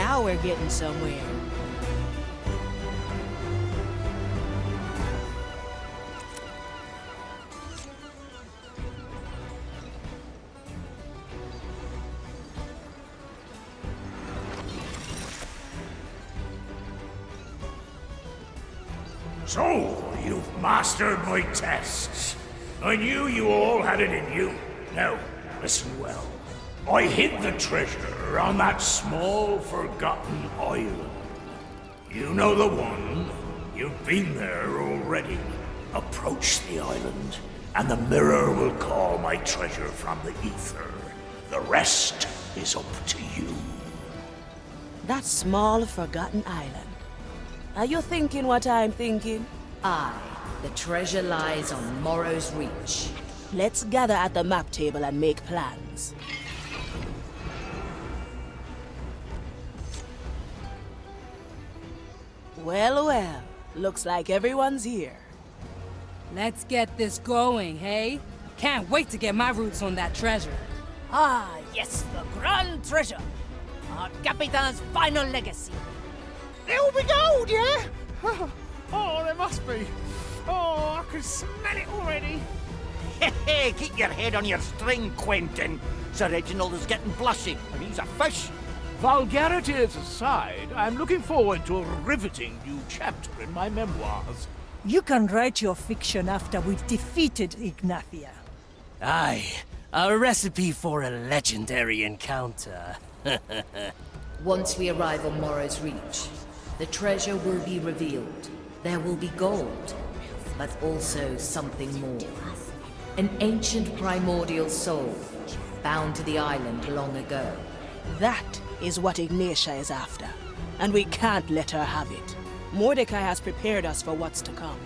Now we're getting somewhere. So, you've mastered my tests. I knew you all had it in you. Now, listen well. I hid the treasure on that small, forgotten island. You know the one. You've been there already. Approach the island, and the mirror will call my treasure from the ether. The rest is up to you. That small, forgotten island. Are you thinking what I'm thinking? Aye, the treasure lies on Morrow's Reach. Let's gather at the map table and make plans. Well, well. Looks like everyone's here. Let's get this going, hey? Can't wait to get my roots on that treasure. Ah, yes, the grand treasure. Our Capitan's final legacy. There'll be gold, yeah? Oh, there must be. Oh, I can smell it already. Hey, keep your head on your string, Quentin. Sir Reginald is getting blushy, and he's a fish. Vulgarities aside, I'm looking forward to a riveting new chapter in my memoirs. You can write your fiction after we've defeated Ignacia. Aye, a recipe for a legendary encounter. Once we arrive on Morrow's Reach, the treasure will be revealed. There will be gold, but also something more. An ancient primordial soul, bound to the island long ago. That is what Ignacia is after, and we can't let her have it. Mordecai has prepared us for what's to come.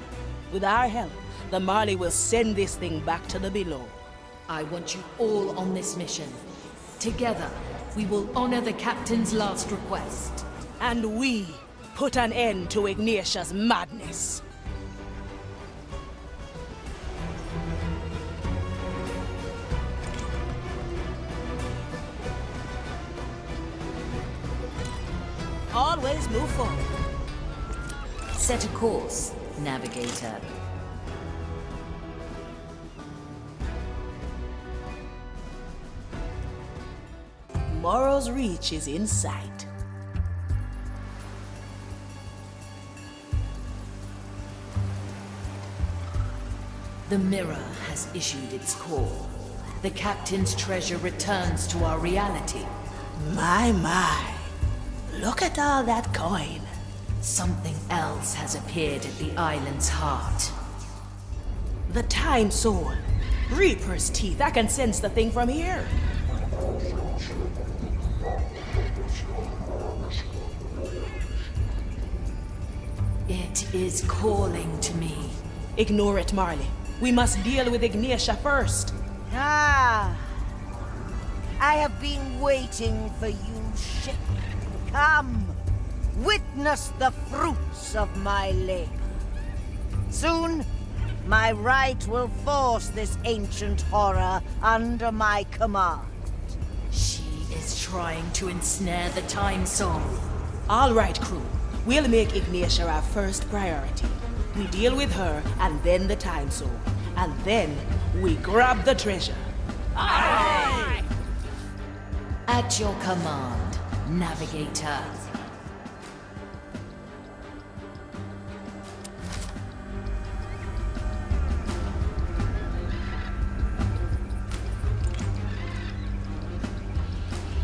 With our help, the Marley will send this thing back to the below. I want you all on this mission. Together, we will honor the Captain's last request. And we put an end to Ignacia's madness. Always move forward. Set a course, Navigator. Morrow's Reach is in sight. The mirror has issued its call. The Captain's treasure returns to our reality. My. Look at all that coin. Something else has appeared at the island's heart. The Time Soul. Reaper's teeth. I can sense the thing from here. It is calling to me. Ignore it, Marley. We must deal with Ignacia first. Ah, I have been waiting for you, ship. Come, witness the fruits of my labor. Soon, my right will force this ancient horror under my command. She is trying to ensnare the Time Soul. All right, crew. We'll make Ignacia our first priority. We deal with her, and then the Time Soul. And then, we grab the treasure. Aye! At your command, Navigator.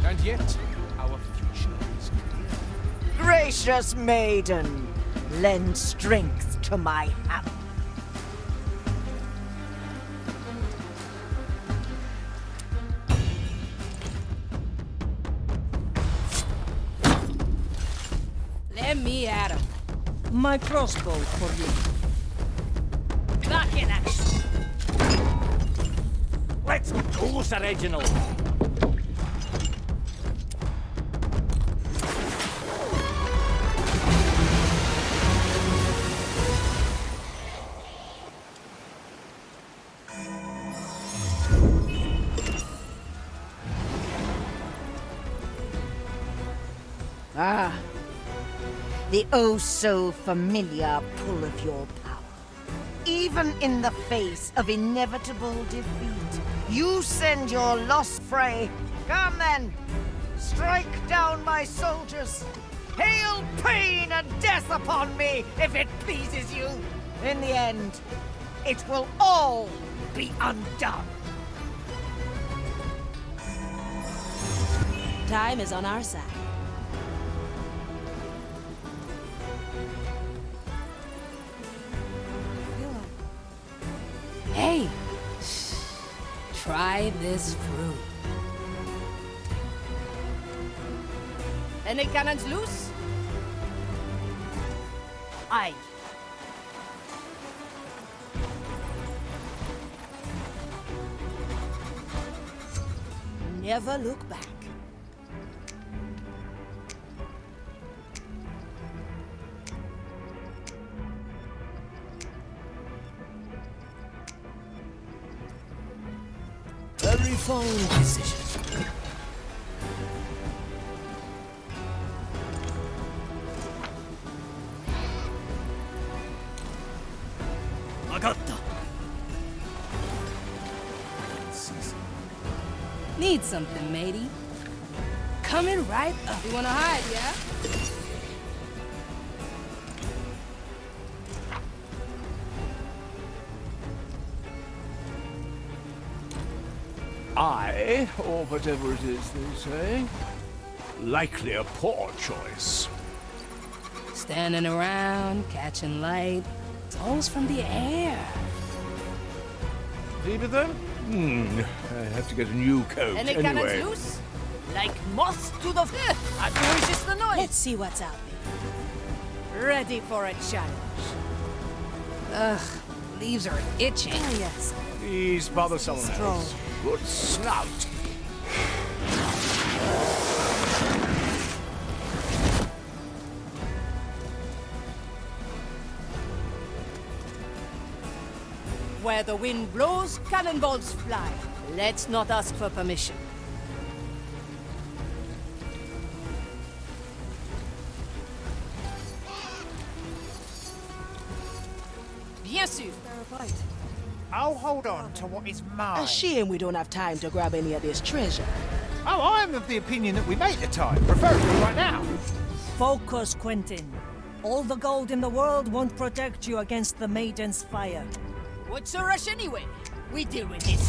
And yet, our future is clear. Gracious maiden, lend strength to my hammer. Let me at him. My crossbow for you. Back in action. Let's go, Sir Reginald. Ah. The oh-so-familiar pull of your power. Even in the face of inevitable defeat, you send your lost prey. Come then! Strike down my soldiers! Hail pain and death upon me, if it pleases you! In the end, it will all be undone! Time is on our side. Hey! Try this fruit. Any cannons loose? Aye. Never look back. Very fine decision. Agatta. Need something, matey? Coming right up. You wanna hide, yeah? I, or whatever it is they say, likely a poor choice. Standing around, catching light. It's always from the air. Leave it then? I have to get a new coat Any anyway. cannons loose? Like moths to the I can resist the noise. Let's see what's out there. Ready for a challenge. Ugh, leaves are itching. Oh, yes. Please bother someone else. Good snout. Where the wind blows, cannonballs fly. Let's not ask for permission. Bien sûr. I'll hold on to what is mine. A shame we don't have time to grab any of this treasure. Oh, I'm of the opinion that we make the time, preferably right now. Focus, Quentin. All the gold in the world won't protect you against the Maiden's fire. What's a rush anyway? We deal with this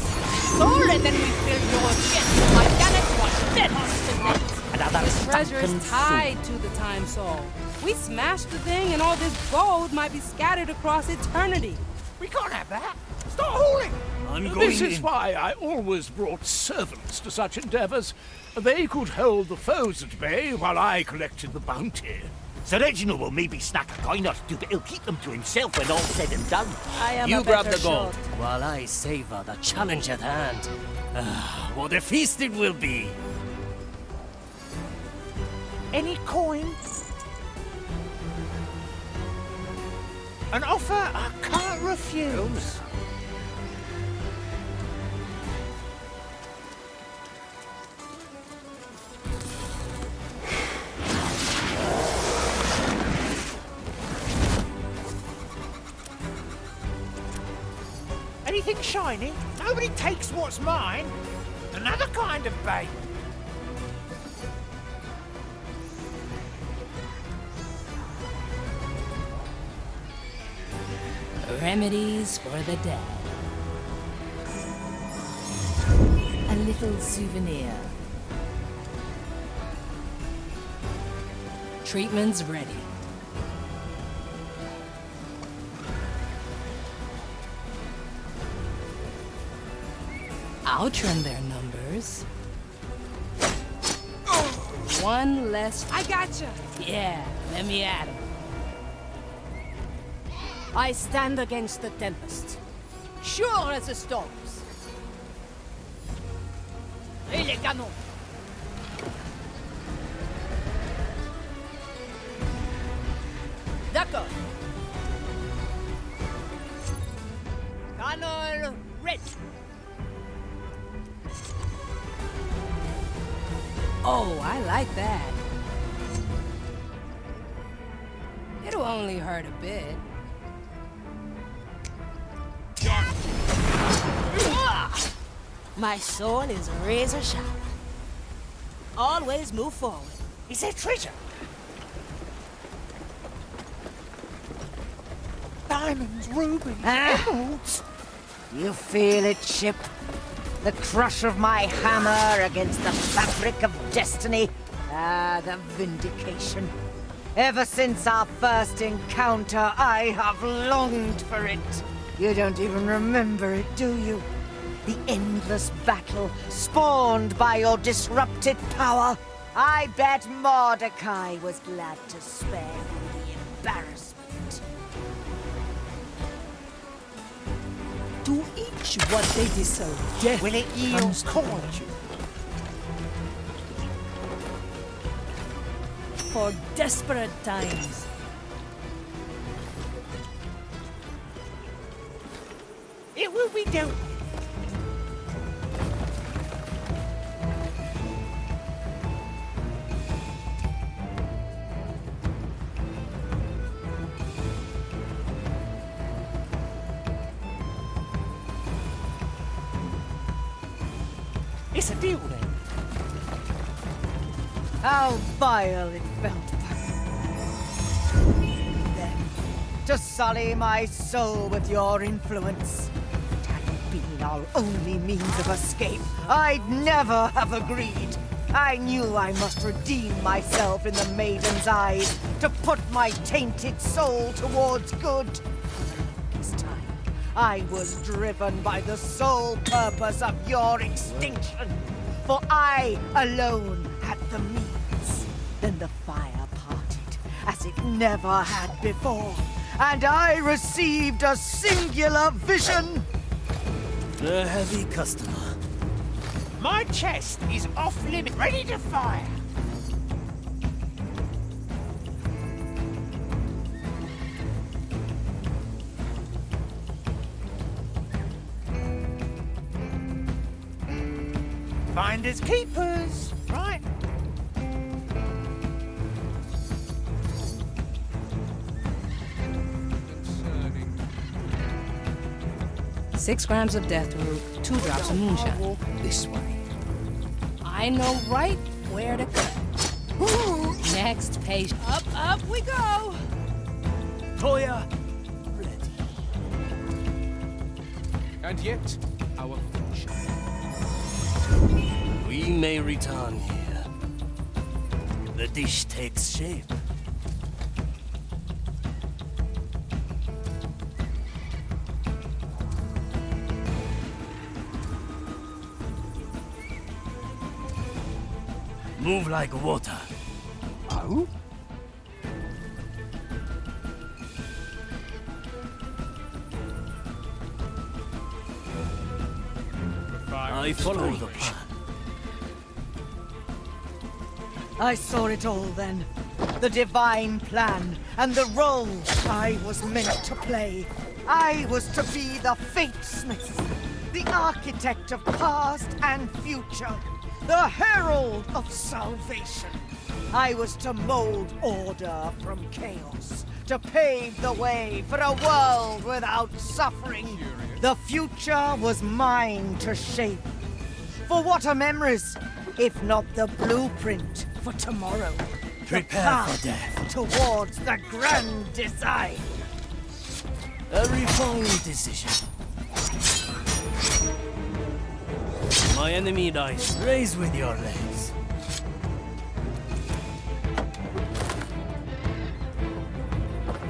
soul and then we build your shit. I cannot watch dead hostages. This treasure is tied to the time soul. We smash the thing and all this gold might be scattered across eternity. We can't have that. Start hauling! I'm going This is why I always brought servants to such endeavors. They could hold the foes at bay while I collected the bounty. Sir Reginald will maybe snack a coin or two, but he'll keep them to himself when all's said and done. I am You a grab better the gold, shot. while I savor the challenge at hand. What a feast it will be! Any coin? An offer I can't refuse. Anything shiny? Nobody takes what's mine. Another kind of bait. Remedies for the dead. A little souvenir. Treatment's ready. I'll trim their numbers. One less. I gotcha. Yeah, let me at 'em. I stand against the tempest, sure as the storms. Et les canons. D'accord. Cannon ready. Oh, I like that. It'll only hurt a bit. My soul is razor sharp. Always move forward. Is there treasure? Diamonds, rubies, emeralds. You feel it, ship? The crush of my hammer against the fabric of destiny. Ah, the vindication. Ever since our first encounter, I have longed for it. You don't even remember it, do you? The endless battle spawned by your disrupted power. I bet Mordecai was glad to spare you the embarrassment. To each what they deserve. Death Will it yield courage? for desperate times. It will be dealt with. It's a deal then. How vile it felt then to sully my soul with your influence. Had it been our only means of escape, I'd never have agreed. I knew I must redeem myself in the maiden's eyes to put my tainted soul towards good. This time, I was driven by the sole purpose of your extinction. For I alone had the means. Then the fire parted, as it never had before, and I received a singular vision. A heavy customer. My chest is off limit, ready to fire. Finders keepers, right? 6 grams of death root, 2 drops of moonshine. This way. I know right where to cut. Next patient. Up we go! Toya, ready. And yet, our future. We may return here. The dish takes shape. Move like water. Oh? I follow the plan. I saw it all then. The divine plan and the role I was meant to play. I was to be the fatesmith, the architect of past and future, the herald of salvation. I was to mold order from chaos, to pave the way for a world without suffering. The future was mine to shape. For what are memories, if not the blueprint for tomorrow? Prepare for death. Towards the grand design. A refined decision. My enemy dice. Raise with your legs.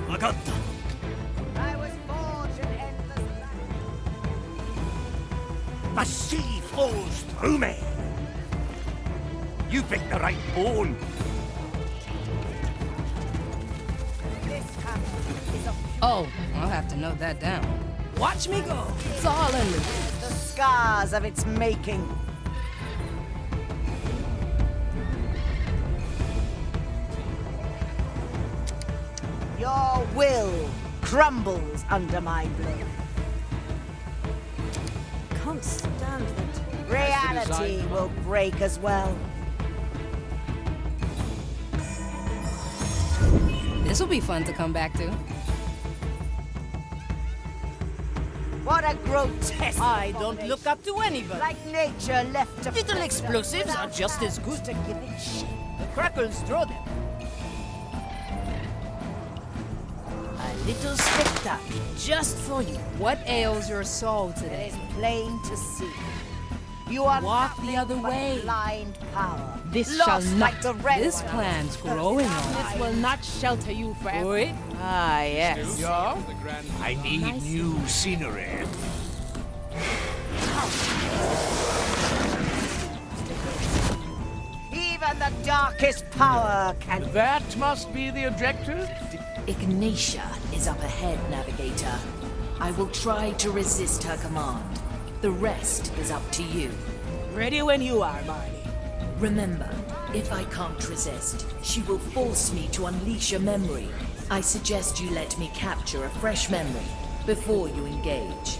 Vagatta. I was forged in endless battle. The sea flows through me. You picked the right bone. This hammer is a Oh, I'll have to note that down. Watch me go. It's all in the... the scars of its making. Your will crumbles under my blade. Can't stand that. Reality will break as well. This'll be fun to come back to. What a grotesque... I don't look up to anybody. Like nature left to... Little explosives are just as good. To give it shape. The crackles throw them. A little spectacle just for you. What ails your soul It today? is plain to see. You are Walk the nothing other but way. blind power. This Lost shall not. like the red This one. plan's growing on This will not shelter you forever. Wait. Ah, yes. Yeah? The grand I need new scenery. Even the darkest power can... That must be the objective? Ignacia is up ahead, Navigator. I will try to resist her command. The rest is up to you. Ready when you are, Marley. Remember, if I can't resist, she will force me to unleash a memory. I suggest you let me capture a fresh memory before you engage.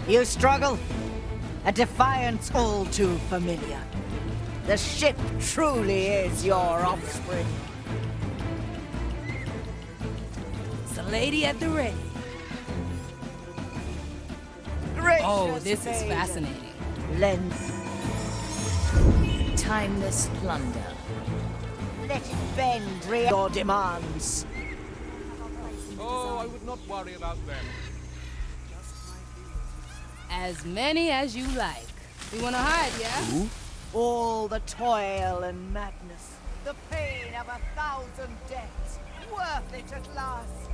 You struggle? A defiance all too familiar. The ship truly is your offspring. It's a lady at the ready. Gracious Oh, this is maiden, fascinating. Lend. Timeless plunder. Let it bend your demands. Oh, I would not worry about them. As many as you like. You wanna hide, yeah? All the toil and madness, the pain of 1,000 deaths, worth it at last.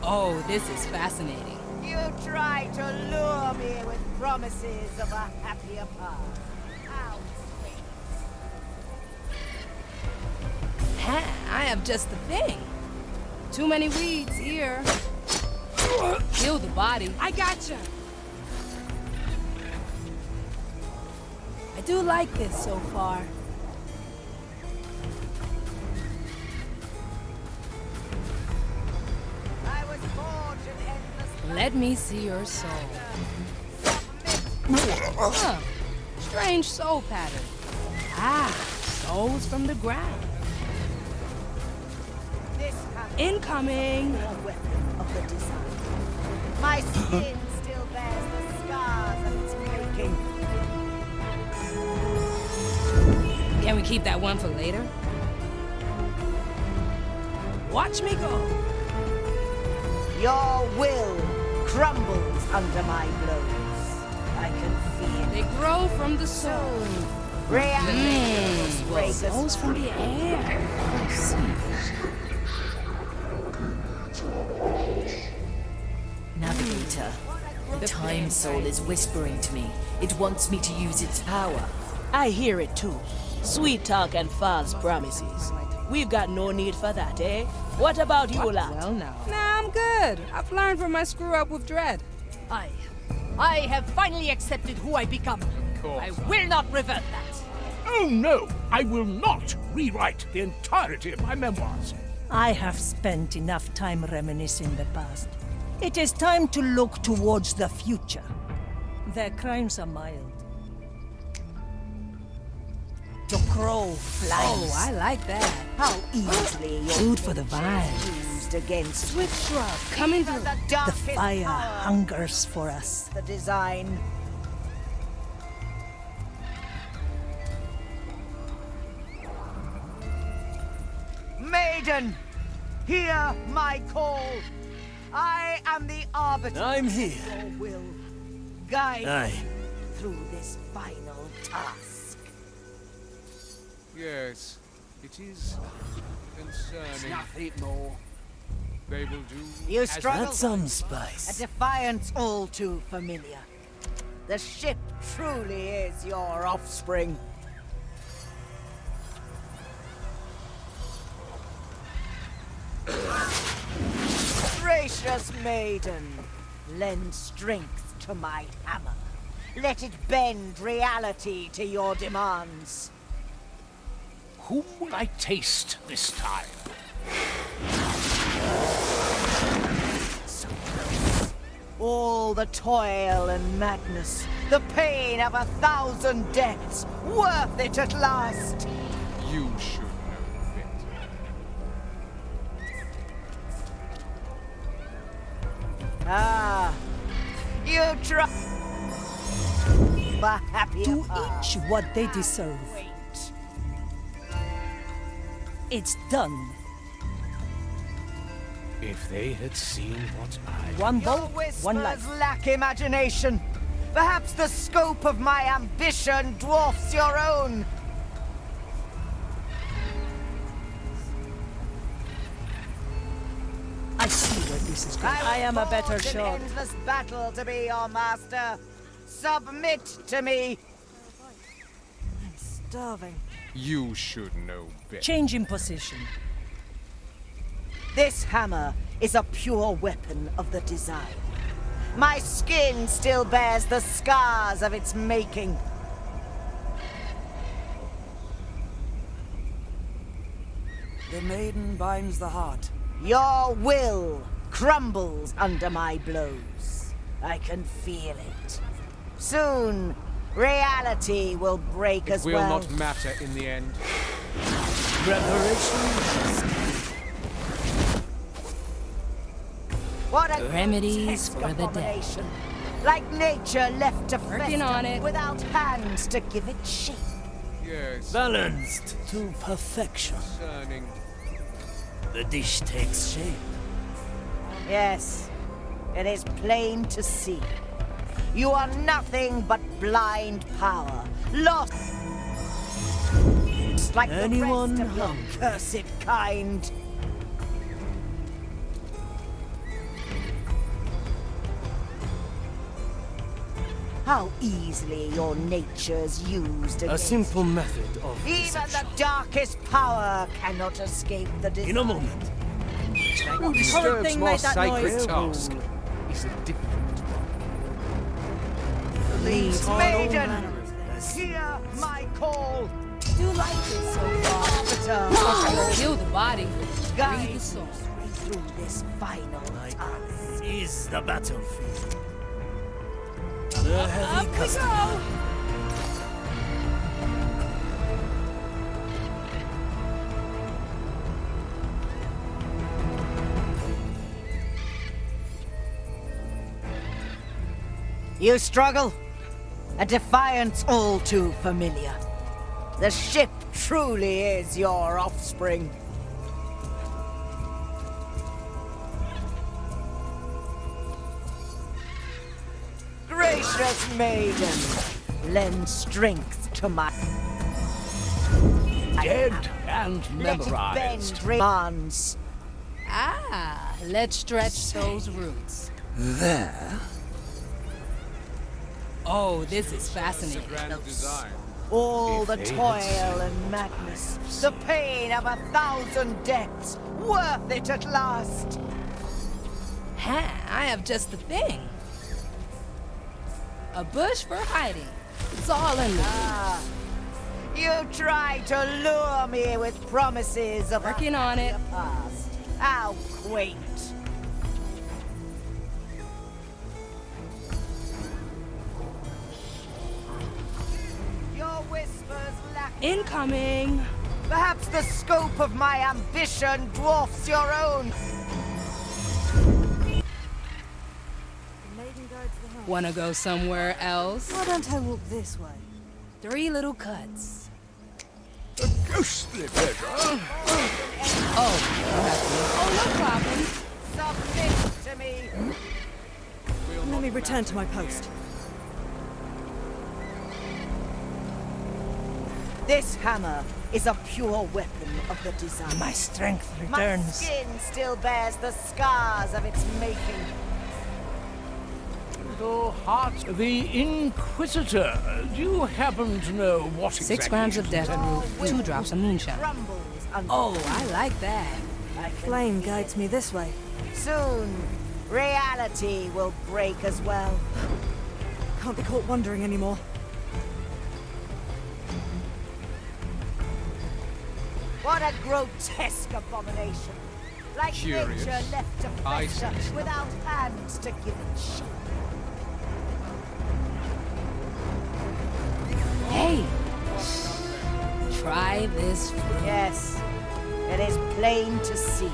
Oh, this is fascinating. You try to lure me with promises of a happier past. How sweet. I have just the thing. Too many weeds here. Kill the body. I gotcha. I do like this so far. I was forged in endless... Let me see your soul. Huh. Strange soul pattern. Ah, souls from the ground. This has Incoming. a weapon of the design. My skin still bears the scars of its making. Can we keep that one for later? Watch me go. Your will crumbles under my blows. I can feel They it. grow from the soul. Reality break Souls from the air. I see. Navigator, the Time Soul is whispering to me. It wants me to use its power. I hear it too. Sweet talk and false promises. We've got no need for that, eh? What about you, lot? Well, now. Nah, I'm good. I've learned from my screw up with Dread. I have finally accepted who I become. I will not revert that. Oh no, I will not rewrite the entirety of my memoirs. I have spent enough time reminiscing the past. It is time to look towards the future. Their crimes are mild. The crow flies. Oh, I like that. How easily your Food for the vine. used against Swift shrub coming through. the The darkest fire power. hungers for us. The design. Maiden, hear my call. I am the arbiter. I'm here. Your will guide Aye. through this final task. Yes, it is concerning. Nothing more. They will do You as struggle. That's some A spice. defiance all too familiar. The ship truly is your offspring. Gracious maiden, lend strength to my hammer. Let it bend reality to your demands. Whom will I taste this time? So close, All the toil and madness, the pain of 1,000 deaths, worth it at last! You should know better. Ah, you try. A happier To path. each what they deserve. Wait. It's done. If they had seen what I... One Your bolt, whispers one life. lack imagination. Perhaps the scope of my ambition dwarfs your own. I see where this is going. I am a better forged an shot. endless battle to be your master. Submit to me. I'm starving. You should know better. Change in position. This hammer is a pure weapon of the design. My skin still bears the scars of its making. The maiden binds the heart. Your will crumbles under my blows. I can feel it. Soon, reality will break It as will well. not matter in the end. Preparation. What a Remedies grotesque for the dead. abomination. Like nature left to Working fester on it. without hands to give it shape. Yes. Balanced to perfection. Concerning. The dish takes shape. Yes, it is plain to see. You are nothing but blind power, lost like Anyone the rest of your hungry? cursed kind. How easily your nature's used A against simple method of even deception. the darkest power cannot escape the design. In a moment. Who disturbs thing my made that sacred noise. task is a different one. Please, all maiden, manner of things. hear my call. Do you like this so far? Arbiter, Kill the body, breathe guide the soul. me through this final time. Is the battlefield. The heavy Up we custom. go! You struggle? A defiance all too familiar. The ship truly is your offspring. Gracious maiden, lend strength to my... Dead and Let it memorized. bend demands. Ah, let's stretch those roots. There. Oh, this is fascinating. Grand design. All If the they had toil and madness, the pain of 1,000 deaths, worth it at last. Ha, I have just the thing. A bush for hiding. It's all in the Ah, you tried to lure me with promises of Working on it. a past. How quaint. Your whispers lack. incoming. Perhaps the scope of my ambition dwarfs your own. Wanna go somewhere else? Why don't I walk this way? 3 little cuts. A ghostly pleasure. Oh, no problem. Submit to me. Let me return to my post. This hammer is a pure weapon of the design. My strength My returns. skin still bears the scars of its making. The heart. The Inquisitor. Do you happen to know what 6 grams of death root, 2 drops of moonshine. Crumbles under Oh, I like that. I can Flame guides me this way. Soon, reality will break as well. Can't be caught wandering anymore. What a grotesque abomination! Like Curious. nature left to I fester see. without hands to give it shape. Hey! Try this fruit. Yes, it is plain to see.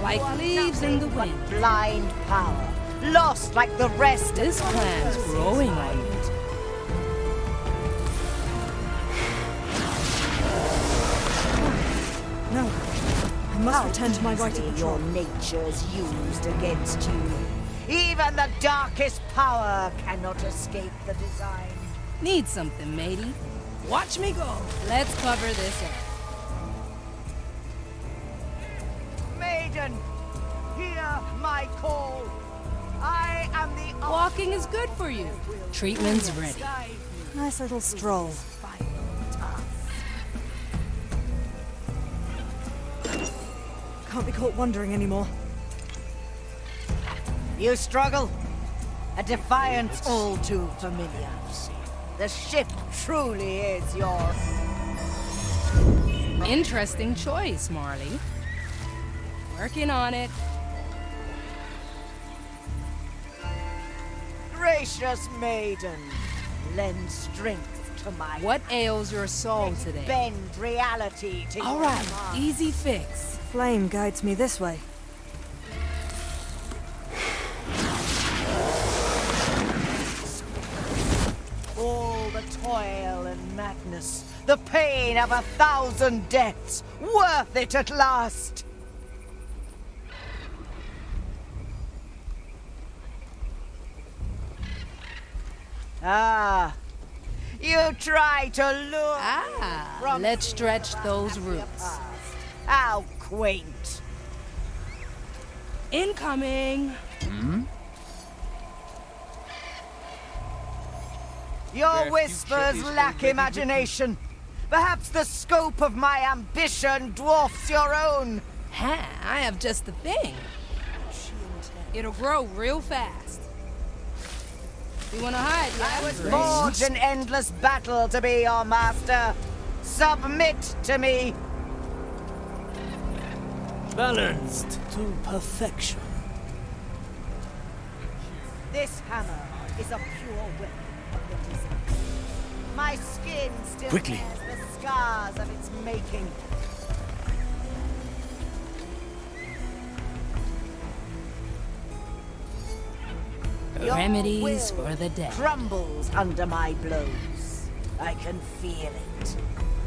Like You are leaves in the nothing wind. but blind power, lost like the rest This of plant's Coversation. growing on me. No. I must return to my right of Your patrol. nature's used against you. Even the darkest power cannot escape the design. Need something, matey? Watch me go. Let's cover this up. Maiden, hear my call. I am the Walking is good for you. Treatment's ready. Nice little stroll. Can't be caught wandering anymore. You struggle? A defiance all too familiar. The ship truly is your... Interesting choice, Marley. Working on it. Gracious maiden, lend strength to my... What ails your soul today? Bend reality to All your right, command. easy fix. Flame guides me this way. All the toil and madness, the pain of 1,000 deaths, worth it at last! Ah, you try to lure from Let's stretch those roots. past. How quaint. Incoming. Your Their whispers future is lack already imagination. Perhaps the scope of my ambition dwarfs your own. Ha, I have just the thing. It'll grow real fast. You wanna hide, yeah? I was forged in endless battle to be your master. Submit to me. Balanced to perfection. This hammer is a pure weapon of the design. My skin still Quickly. bears the scars of its making. Your Remedies will for the dead. crumbles under my blows. I can feel it.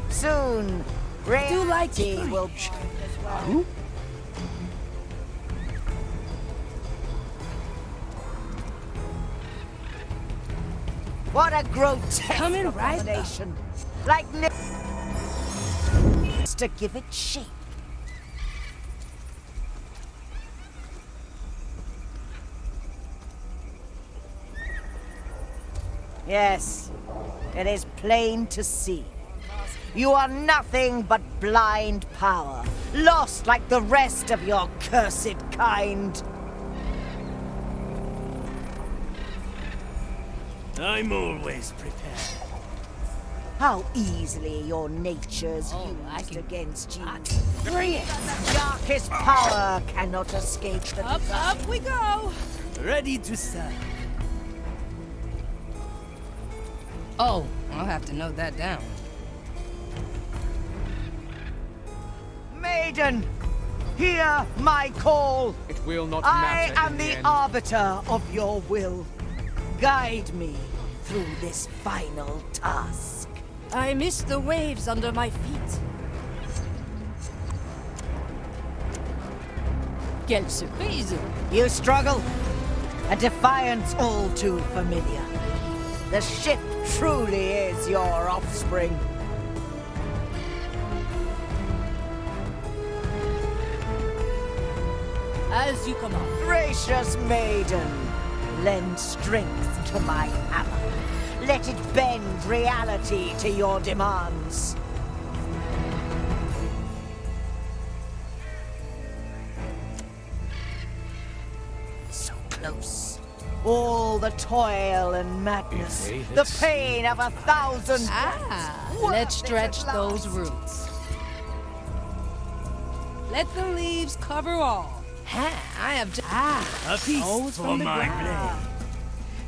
Soon, do like to reality will preach. bind as well. What a grotesque Coming right up. abomination! Like to give it shape. Yes, it is plain to see. You are nothing but blind power, lost like the rest of your cursed kind. I'm always prepared. How easily your nature's I used can- against you. Bring it. The darkest power cannot escape the Up, design. up we go. Ready to serve. Oh, I'll have to note that down. Maiden, hear my call. It will not I matter am in the end. arbiter of your will. Guide me through this final task. I miss the waves under my feet. Quelle surprise! You struggle? A defiance all too familiar. The ship truly is your offspring. As you command. Gracious maiden, lend strength to my hammer. Let it bend reality to your demands. So close. All the toil and madness, Okay, the let's pain of 1,000 Ah, deaths. let's Worth it stretch at those last. roots. Let the leaves cover all. I have just... A piece for my blade.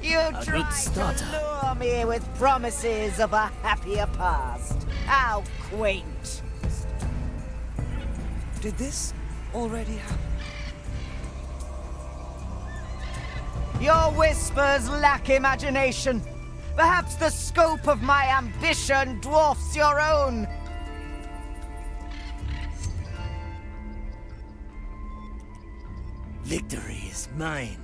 You tried to lure me with promises of a happier past. How quaint. Did this already happen? Your whispers lack imagination. Perhaps the scope of my ambition dwarfs your own. Victory is mine.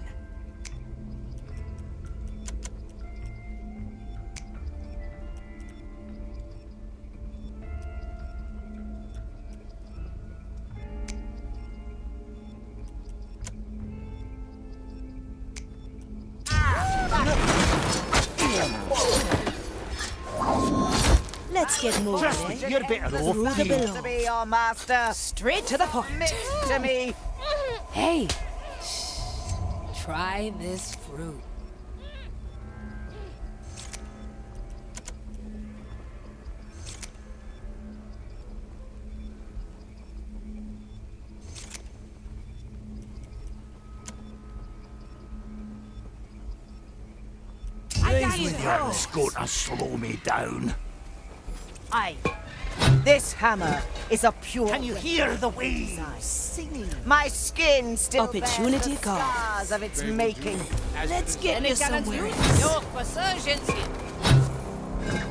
Let's get moving, eh? You're better off. Through the below. To be your master. Straight to the point. Submit to me. Hey, try this fruit. That's gonna slow me down. Aye. This hammer is a pure... Can you hear the waves singing? My skin still Opportunity bears the calls. scars of its making. Let's get you somewhere. No Coversation.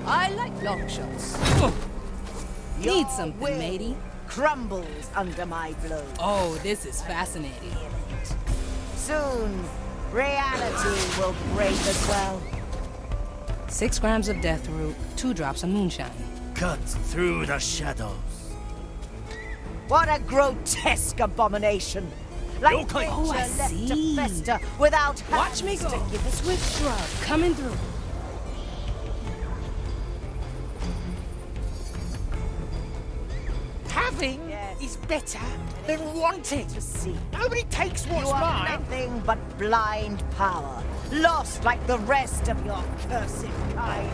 I like long shots. Need something, matey? Crumbles under my blow. Oh, this is fascinating. Soon, reality will break as well. 6 grams of death root, 2 drops of moonshine. Cut through the shadows. What a grotesque abomination! Like nature Oh, I left see. to fester without Watch me hands go. to give us with shrub. Coming through. Having is better than wanting. To see. Nobody takes what's You are mine. nothing but blind power, lost like the rest of your cursed kind.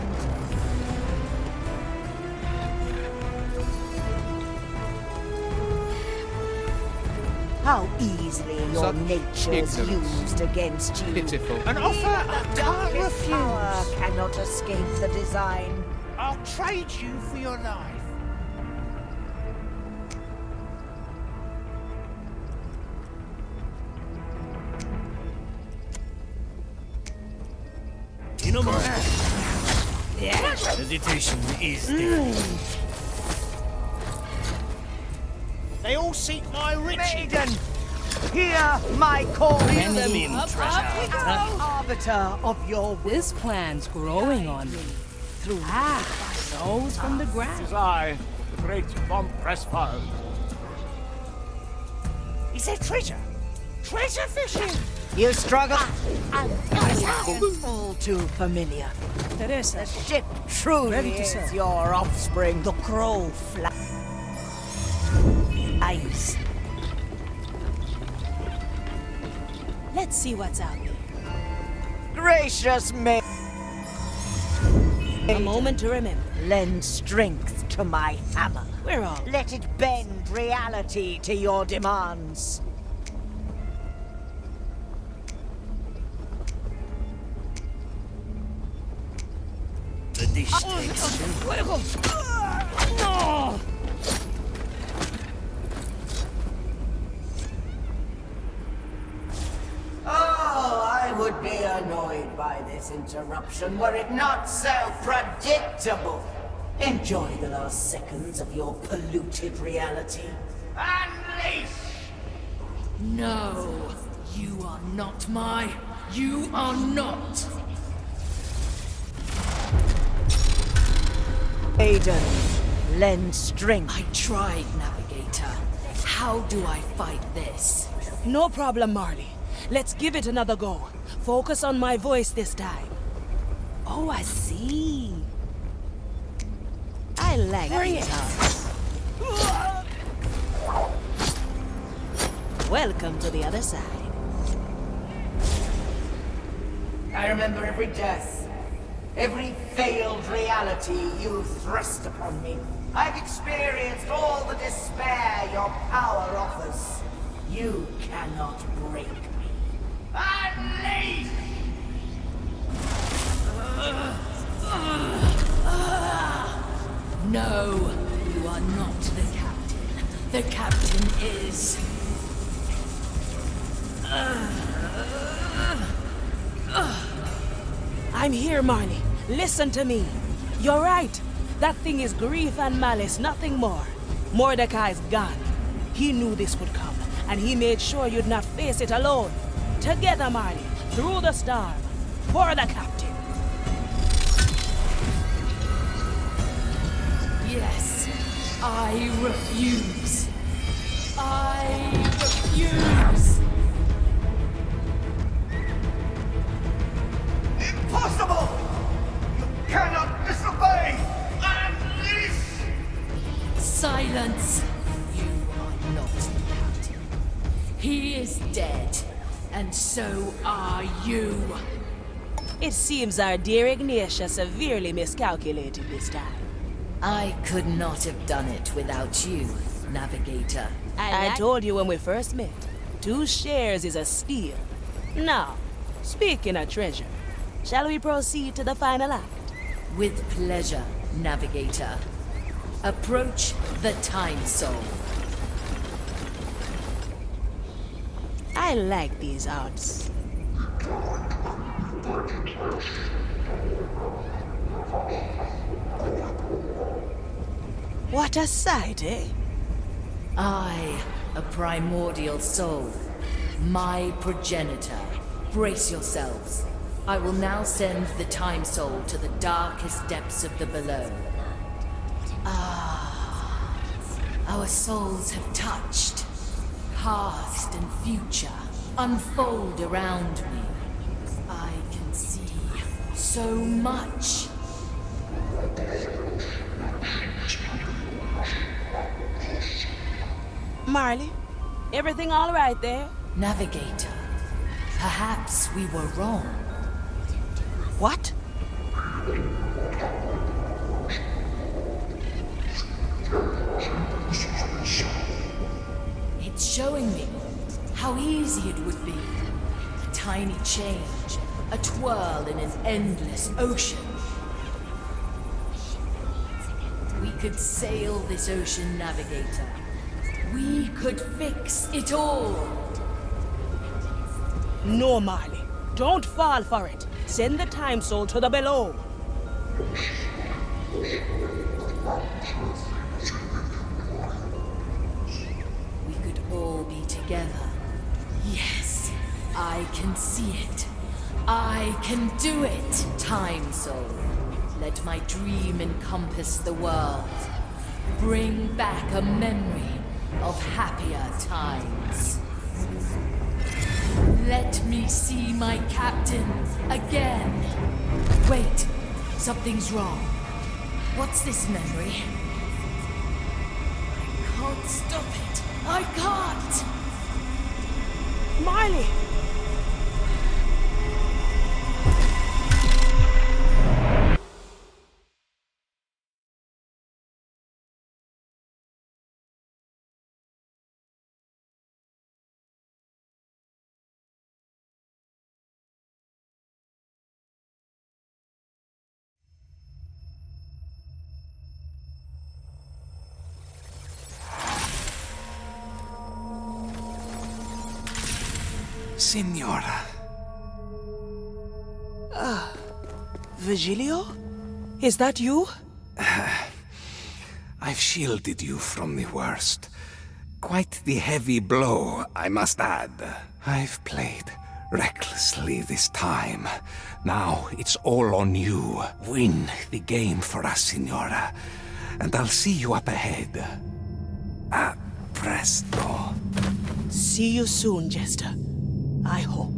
How easily your Such nature is ignorance. used against you. Pitiful. An offer I can't Darkest power refuse. cannot escape the design. I'll trade you for your life. No more. Hesitation is defeat. They all seek my riches. Maiden, hear my call. Bring them in, treasure. Arbiter of your will. This plan's growing on me. Through those from the ground. Is I, the great Von Pressfire. Is there treasure? Treasure fishing? You struggle? All too familiar. Teresa, The ship truly Ready to is serve. your offspring. The Crowl eyes. Let's see what's out there. Gracious maid. A moment to remember. Lend strength to my hammer. We're all... Let it bend reality to your demands. The dish takes Oh, I would be annoyed by this interruption were it not so predictable. Enjoy the last seconds of your polluted reality. Unleash! No, you are not you are not. Aiden, lend strength. I tried, Navigator. How do I fight this? No problem, Marley. Let's give it another go. Focus on my voice this time. Oh, I see. I like it. Welcome to the other side. I remember every death, every failed reality you thrust upon me. I've experienced all the despair your power offers. You cannot break me. Unleash! No, you are not the captain. The captain is... I'm here, Marley. Listen to me. You're right. That thing is grief and malice, nothing more. Mordecai's gone. He knew this would come, and he made sure you'd not face it alone. Together, Marley, through the storm, for the captain. Yes, I refuse. I refuse. Impossible! You cannot disobey! Unleash! Silence! You are not the captain. He is dead, and so are you. It seems our dear Ignacia severely miscalculated this time. I could not have done it without you, Navigator. I told you when we first met, 2 shares is a steal. Now, speaking of treasure, shall we proceed to the final act? With pleasure, Navigator. Approach the Time Soul. I like these odds. What a sight, eh? I, a primordial soul, my progenitor. Brace yourselves. I will now send the Time Soul to the darkest depths of the below. Ah, our souls have touched. Past and future unfold around me. I can see so much. Marley, everything all right there? Navigator, perhaps we were wrong. What? It's showing me how easy it would be. A tiny change, a twirl in an endless ocean. We could sail this ocean, Navigator. We could fix it all. No, Marley. Don't fall for it. Send the Time Soul to the below. We could all be together. Yes, I can see it. I can do it. Time Soul, let my dream encompass the world. Bring back a memory of happier times. Let me see my captain again. Wait, something's wrong. What's this memory? I can't stop it. I can't! Marley! Signora. Virgilio? Is that you? I've shielded you from the worst. Quite the heavy blow, I must add. I've played recklessly this time. Now it's all on you. Win the game for us, Signora. And I'll see you up ahead. A presto. See you soon, Jester. I hope.